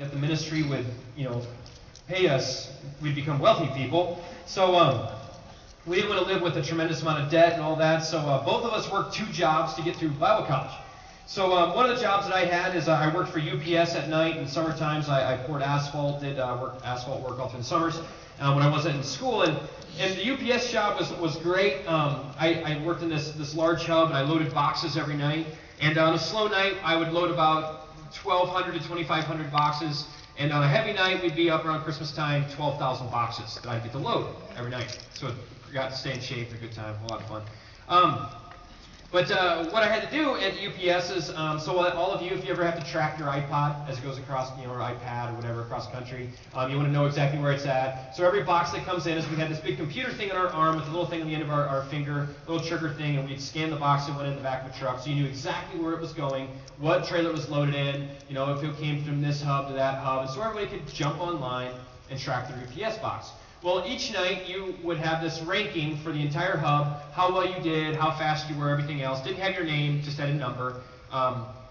that the ministry would, pay us, we'd become wealthy people. So we didn't want to live with a tremendous amount of debt and all that. So both of us worked 2 jobs to get through Bible college. So one of the jobs that I had is I worked for UPS at night. In summer times, I poured asphalt, did asphalt work all through the summers when I wasn't in school. And the UPS job was great. I worked in this large hub, and I loaded boxes every night. And on a slow night, I would load about 1,200 to 2,500 boxes. And on a heavy night, we'd be up around Christmas time, 12,000 boxes that I'd get to load every night. So I got to stay in shape, a good time, a lot of fun. But what I had to do at UPS is, so all of you, if you ever have to track your iPod as it goes across, or iPad or whatever across country, you want to know exactly where it's at. So every box that comes in is we had this big computer thing on our arm with a little thing on the end of our finger, little trigger thing, and we'd scan the box and went in the back of a truck. So you knew exactly where it was going, what trailer it was loaded in, if it came from this hub to that hub, and so everybody could jump online and track their UPS box. Well, each night you would have this ranking for the entire hub, how well you did, how fast you were, everything else. Didn't have your name, just had a number,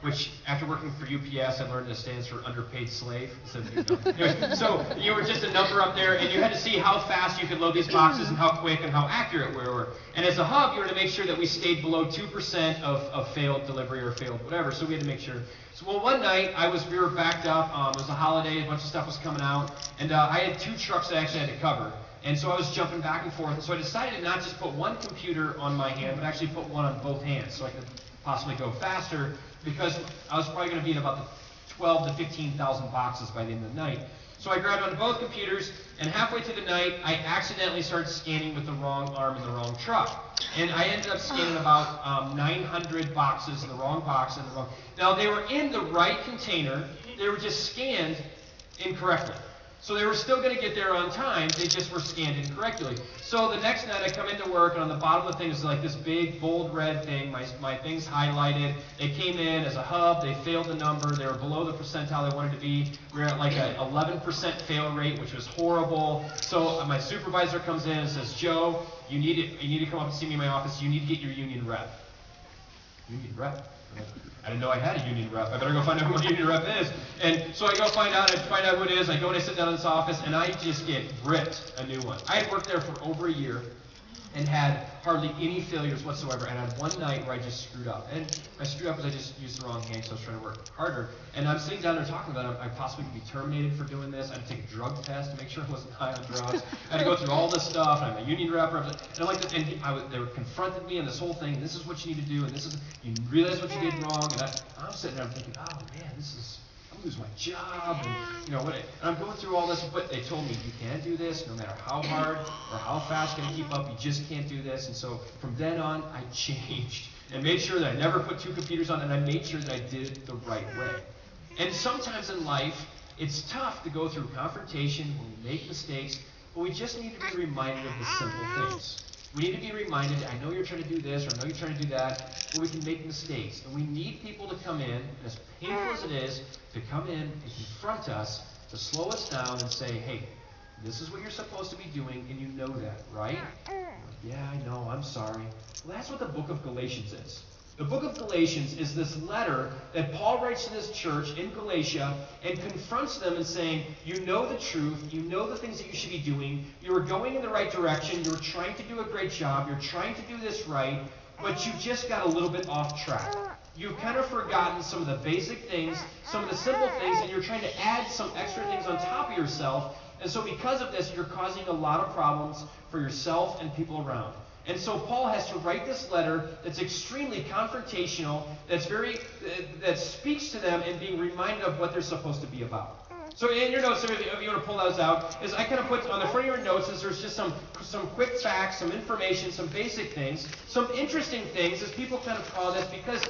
which after working for UPS, I learned it stands for underpaid slave. So you were just a number up there, and you had to see how fast you could load these boxes and how quick and how accurate we were. And as a hub, you were to make sure that we stayed below 2% of failed delivery or failed whatever, so we had to make sure. So, one night, we were backed up. It was a holiday, a bunch of stuff was coming out, and I had 2 trucks that I actually had to cover. And so I was jumping back and forth, and so I decided to not just put one computer on my hand, but actually put one on both hands, so I could possibly go faster, because I was probably going to be in about the 12 to 15,000 boxes by the end of the night. So I grabbed onto both computers, and halfway through the night, I accidentally started scanning with the wrong arm in the wrong truck. And I ended up scanning about 900 boxes in the wrong box. Now, they were in the right container. They were just scanned incorrectly. So they were still going to get there on time, they just were scanned incorrectly. So the next night I come into work, and on the bottom of the thing is like this big bold red thing, my thing's highlighted. They came in as a hub, they failed the number, they were below the percentile they wanted to be. We were at like an 11% fail rate, which was horrible. So my supervisor comes in and says, Joe, you need to come up and see me in my office, you need to get your union rep. Union rep? I didn't know I had a union rep. I better go find out who my union rep is. And so I go find out who it is. I go and I sit down in this office, and I just get ripped a new one. I had worked there for over a year and had hardly any failures whatsoever. And I had one night where I just screwed up. And I screwed up because I just used the wrong hand, so I was trying to work harder. And I'm sitting down there talking about it. I possibly could be terminated for doing this. I had to take a drug test to make sure I wasn't high on drugs. I had to go through all this stuff. And I'm a union rep. And I'm like this, and they were confronted me on this whole thing. This is what you need to do. And you realize what you did wrong. And I'm sitting there, I'm thinking, oh man, I'm losing my job, and and I'm going through all this, but they told me you can't do this, no matter how hard or how fast you can keep up, you just can't do this. And so from then on, I changed and made sure that I never put 2 computers on, and I made sure that I did it the right way. And sometimes in life, it's tough to go through confrontation when we make mistakes, but we just need to be reminded of the simple things. We need to be reminded, I know you're trying to do this, or I know you're trying to do that, but we can make mistakes. And we need people to come in, and as painful as it is, to come in and confront us, to slow us down and say, hey, this is what you're supposed to be doing, and you know that, right? Yeah, I know, I'm sorry. Well, that's what the book of Galatians is. The book of Galatians is this letter that Paul writes to this church in Galatia and confronts them and saying, you know the truth, you know the things that you should be doing, you are going in the right direction, you're trying to do a great job, you're trying to do this right, but you just got a little bit off track. You've kind of forgotten some of the basic things, some of the simple things, and you're trying to add some extra things on top of yourself. And so because of this, you're causing a lot of problems for yourself and people around. And so Paul has to write this letter that's extremely confrontational, that speaks to them and being reminded of what they're supposed to be about. So in your notes, if you want to pull those out, is I kind of put on the front of your notes is there's just some quick facts, some information, some basic things, some interesting things, as people kind of call this, because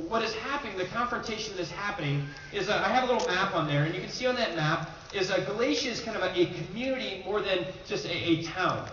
what is happening, the confrontation that is happening, is I have a little map on there, and you can see on that map is Galatia is kind of a community more than just a town.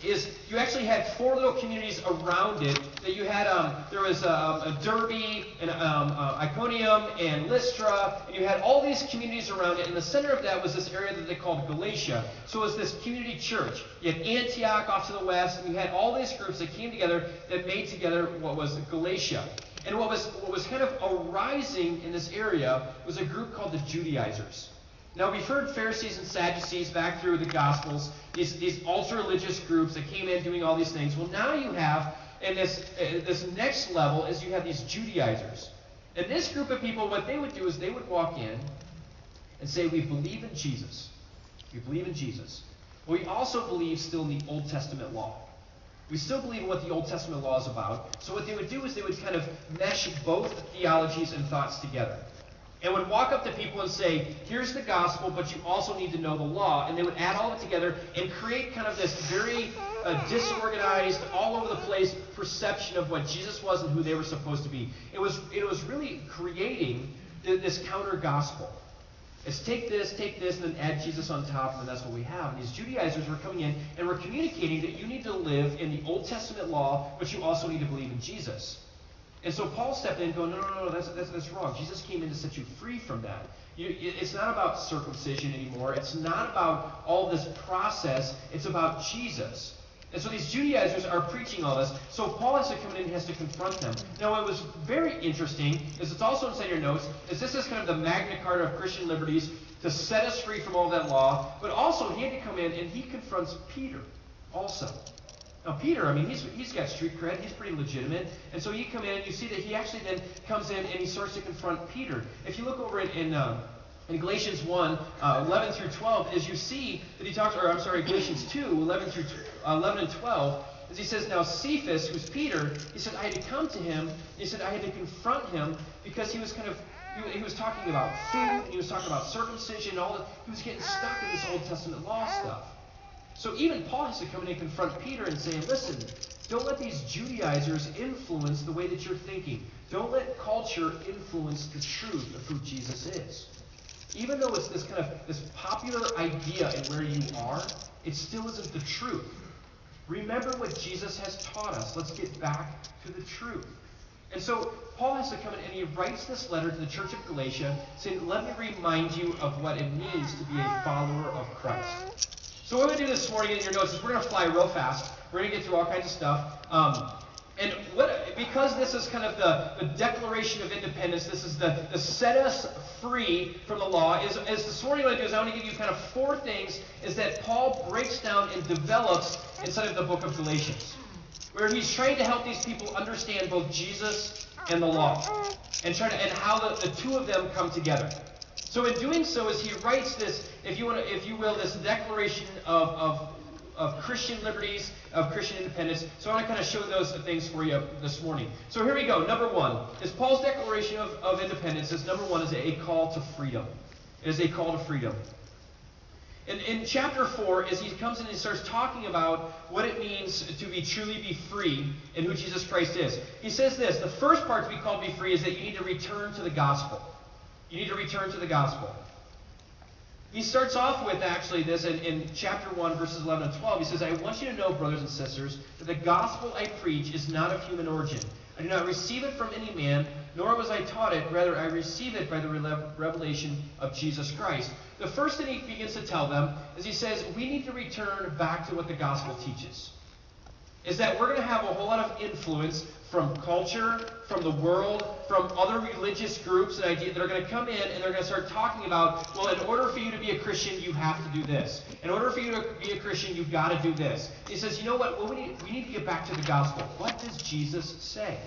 You actually had 4 little communities around it. That you had there was a Derbe and Iconium and Lystra, and you had all these communities around it. In the center of that was this area that they called Galatia. So it was this community church. You had Antioch off to the west, and you had all these groups that came together that made together what was Galatia. And what was kind of arising in this area was a group called the Judaizers. Now, we've heard Pharisees and Sadducees back through the Gospels, these ultra-religious groups that came in doing all these things. Well, now you have, in this next level, is you have these Judaizers. And this group of people, what they would do is they would walk in and say, we believe in Jesus. We believe in Jesus. But we also believe still in the Old Testament law. We still believe in what the Old Testament law is about. So what they would do is they would kind of mesh both theologies and thoughts together. And would walk up to people and say, here's the gospel, but you also need to know the law. And they would add all of it together and create kind of this very disorganized, all over the place perception of what Jesus was and who they were supposed to be. It was really creating this counter gospel. It's take this, and then add Jesus on top, and then that's what we have. And these Judaizers were coming in and were communicating that you need to live in the Old Testament law, but you also need to believe in Jesus. And so Paul stepped in and going, no, that's wrong. Jesus came in to set you free from that. It's not about circumcision anymore. It's not about all this process. It's about Jesus. And so these Judaizers are preaching all this. So Paul has to come in and has to confront them. Now, what was very interesting is it's also inside your notes, is this is kind of the Magna Carta of Christian Liberties to set us free from all that law. But also, he had to come in and he confronts Peter also. Now, Peter, I mean, he's got street cred. He's pretty legitimate. And so you come in and you see that he actually then comes in and he starts to confront Peter. If you look over in Galatians 1, 11 through 12, as you see that he talks, Galatians 2, 11 and 12, as he says, now Cephas, who's Peter, he said, I had to come to him. He said, I had to confront him because he was he was talking about food, and he was talking about circumcision, all that. He was getting stuck in this Old Testament law stuff. So even Paul has to come in and confront Peter and say, listen, don't let these Judaizers influence the way that you're thinking. Don't let culture influence the truth of who Jesus is. Even though it's this popular idea in where you are, it still isn't the truth. Remember what Jesus has taught us. Let's get back to the truth. And so Paul has to come in and he writes this letter to the church of Galatia saying, let me remind you of what it means to be a follower of Christ. So what we're going to do this morning in your notes is we're going to fly real fast. We're going to get through all kinds of stuff. Because this is kind of the Declaration of Independence, this is the set us free from the law, is this morning what I do is I want to give you kind of four things is that Paul breaks down and develops inside of the book of Galatians, where he's trying to help these people understand both Jesus and the law, and how the two of them come together. So in doing so, as he writes this, if you will, this declaration of Christian liberties, of Christian independence. So I want to kind of show those things for you this morning. So here we go. Number one is Paul's declaration of independence. Number one is a call to freedom. It is a call to freedom. In chapter 4, as he comes in and starts talking about what it means to truly be free and who Jesus Christ is, he says this: the first part to be called to be free is that you need to return to the gospel. You need to return to the gospel. He starts off with actually this in chapter 1, verses 11 and 12. He says, I want you to know, brothers and sisters, that the gospel I preach is not of human origin. I do not receive it from any man, nor was I taught it. Rather, I receive it by the revelation of Jesus Christ. The first thing he begins to tell them is he says, we need to return back to what the gospel teaches. Is that we're going to have a whole lot of influence from culture, from the world, from other religious groups and ideas that are going to come in and they're going to start talking about, well, in order for you to be a Christian, you have to do this. In order for you to be a Christian, you've got to do this. He says, you know what? Well, we need to get back to the gospel. What does Jesus say?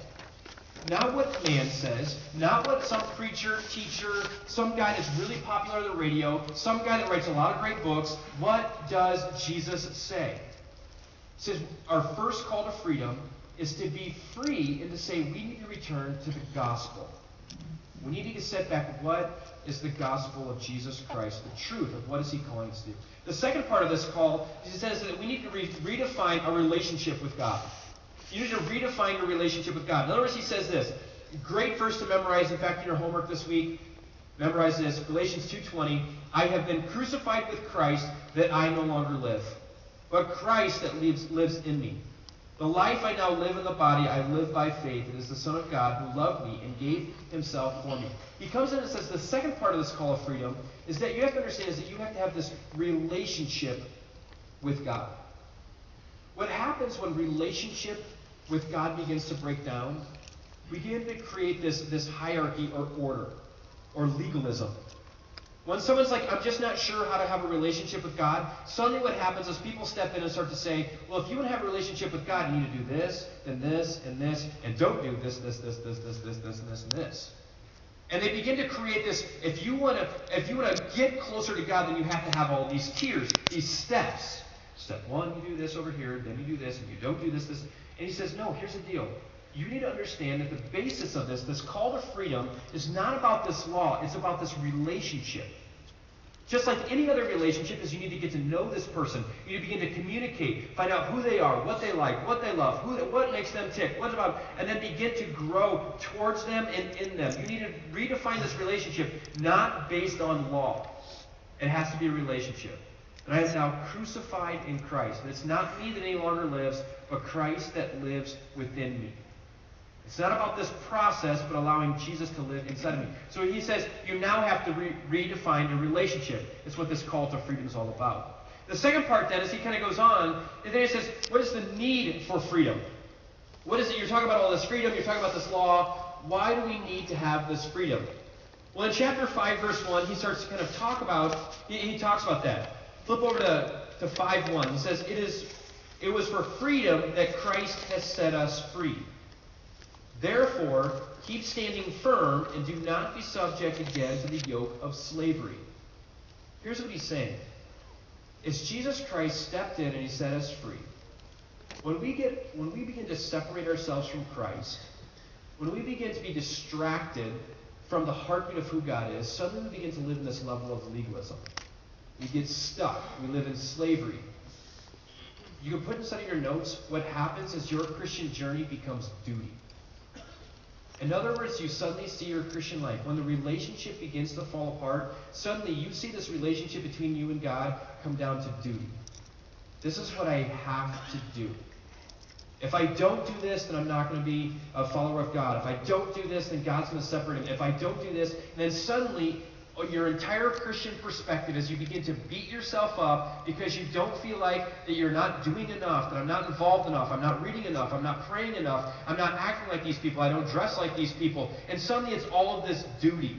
Not what man says, not what some preacher, teacher, some guy that's really popular on the radio, some guy that writes a lot of great books. What does Jesus say? He says our first call to freedom is to be free and to say we need to return to the gospel. We need to get set back. What is the gospel of Jesus Christ? The truth of what is he calling us to do? The second part of this call is he says that we need to redefine our relationship with God. You need to redefine your relationship with God. In other words, he says this. Great verse to memorize. In fact, in your homework this week, memorize this. Galatians 2:20. I have been crucified with Christ that I no longer live, but Christ that lives in me. The life I now live in the body, I live by faith. It is the Son of God who loved me and gave himself for me. He comes in and says the second part of this call of freedom is that you have to understand is that you have to have this relationship with God. What happens when relationship with God begins to break down? We begin to create this hierarchy or order or legalism. When someone's like, I'm just not sure how to have a relationship with God, suddenly what happens is people step in and start to say, well, if you want to have a relationship with God, you need to do this, and this, and this, and don't do this, and this. And they begin to create this, if you want to get closer to God, then you have to have all these tiers, these steps. Step one, you do this over here, then you do this, and you don't do this. And he says, no, here's the deal. You need to understand that the basis of this call to freedom, is not about this law, it's about this relationship. Just like any other relationship is you need to get to know this person. You need to begin to communicate, find out who they are, what they like, what they love, what makes them tick, and then begin to grow towards them and in them. You need to redefine this relationship, not based on law. It has to be a relationship. And I am now crucified in Christ. And it's not me that any longer lives, but Christ that lives within me. It's not about this process, but allowing Jesus to live inside of me. So he says, you now have to redefine your relationship. It's what this call to freedom is all about. The second part then is he kind of goes on, and then he says, what is the need for freedom? What is it? You're talking about all this freedom, you're talking about this law. Why do we need to have this freedom? Well, in chapter 5, verse 1, he starts to kind of talk about, he talks about that. Flip over to 5:1. He says, it was for freedom that Christ has set us free. Therefore, keep standing firm and do not be subject again to the yoke of slavery. Here's what he's saying. As Jesus Christ stepped in and he set us free, when we begin to separate ourselves from Christ, when we begin to be distracted from the heartbeat of who God is, suddenly we begin to live in this level of legalism. We get stuck. We live in slavery. You can put inside of your notes, what happens is your Christian journey becomes duty. In other words, you suddenly see your Christian life. When the relationship begins to fall apart, suddenly you see this relationship between you and God come down to duty. This is what I have to do. If I don't do this, then I'm not going to be a follower of God. If I don't do this, then God's going to separate him. If I don't do this, then suddenly your entire Christian perspective as you begin to beat yourself up because you don't feel like that you're not doing enough, that I'm not involved enough, I'm not reading enough, I'm not praying enough, I'm not acting like these people, I don't dress like these people. And suddenly it's all of this duty.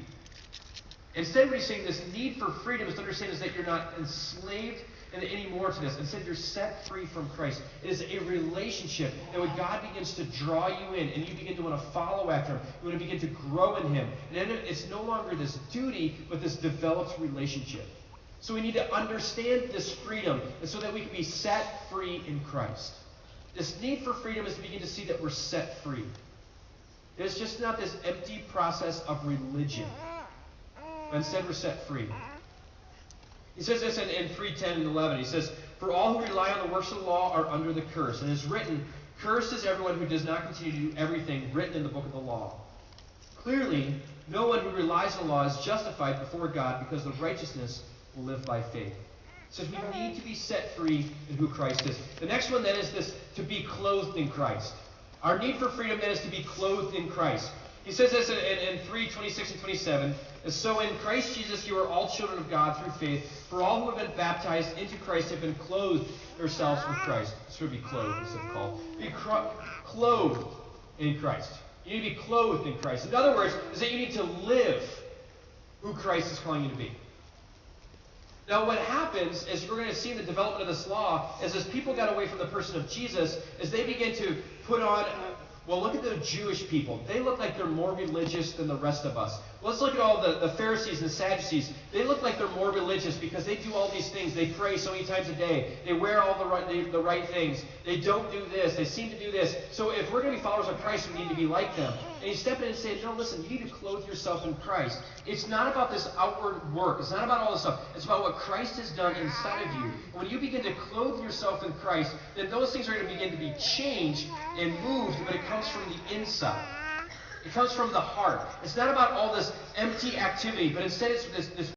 Instead, what he's saying, this need for freedom is to understand is that you're not enslaved anymore to this. Instead, you're set free from Christ. It is a relationship that when God begins to draw you in and you begin to want to follow after him, you want to begin to grow in him. And then it's no longer this duty, but this developed relationship. So we need to understand this freedom and so that we can be set free in Christ. This need for freedom is to begin to see that we're set free. It's just not this empty process of religion. But instead, we're set free. He says this in 3:10 and 11. He says, for all who rely on the works of the law are under the curse. And it is written, cursed is everyone who does not continue to do everything written in the book of the law. Clearly, no one who relies on the law is justified before God because the righteousness will live by faith. It says we need to be set free in who Christ is. The next one then is this, to be clothed in Christ. Our need for freedom then is to be clothed in Christ. He says this in 3:26 and 27. So in Christ Jesus you are all children of God through faith. For all who have been baptized into Christ have been clothed yourselves with Christ. This would be clothed instead of called. Be clothed in Christ. You need to be clothed in Christ. In other words, is that you need to live who Christ is calling you to be. Now what happens, as we're going to see in the development of this law, is as people got away from the person of Jesus, as they began to put on, well, look at the Jewish people. They look like they're more religious than the rest of us. Let's look at all the Pharisees and the Sadducees. They look like they're more religious because they do all these things. They pray so many times a day. They wear all the right things. They don't do this. They seem to do this. So if we're going to be followers of Christ, we need to be like them. And you step in and say, no, listen, you need to clothe yourself in Christ. It's not about this outward work. It's not about all this stuff. It's about what Christ has done inside of you. When you begin to clothe yourself in Christ, then those things are going to begin to be changed and moved, but it comes from the inside. It comes from the heart. It's not about all this empty activity, but instead it's this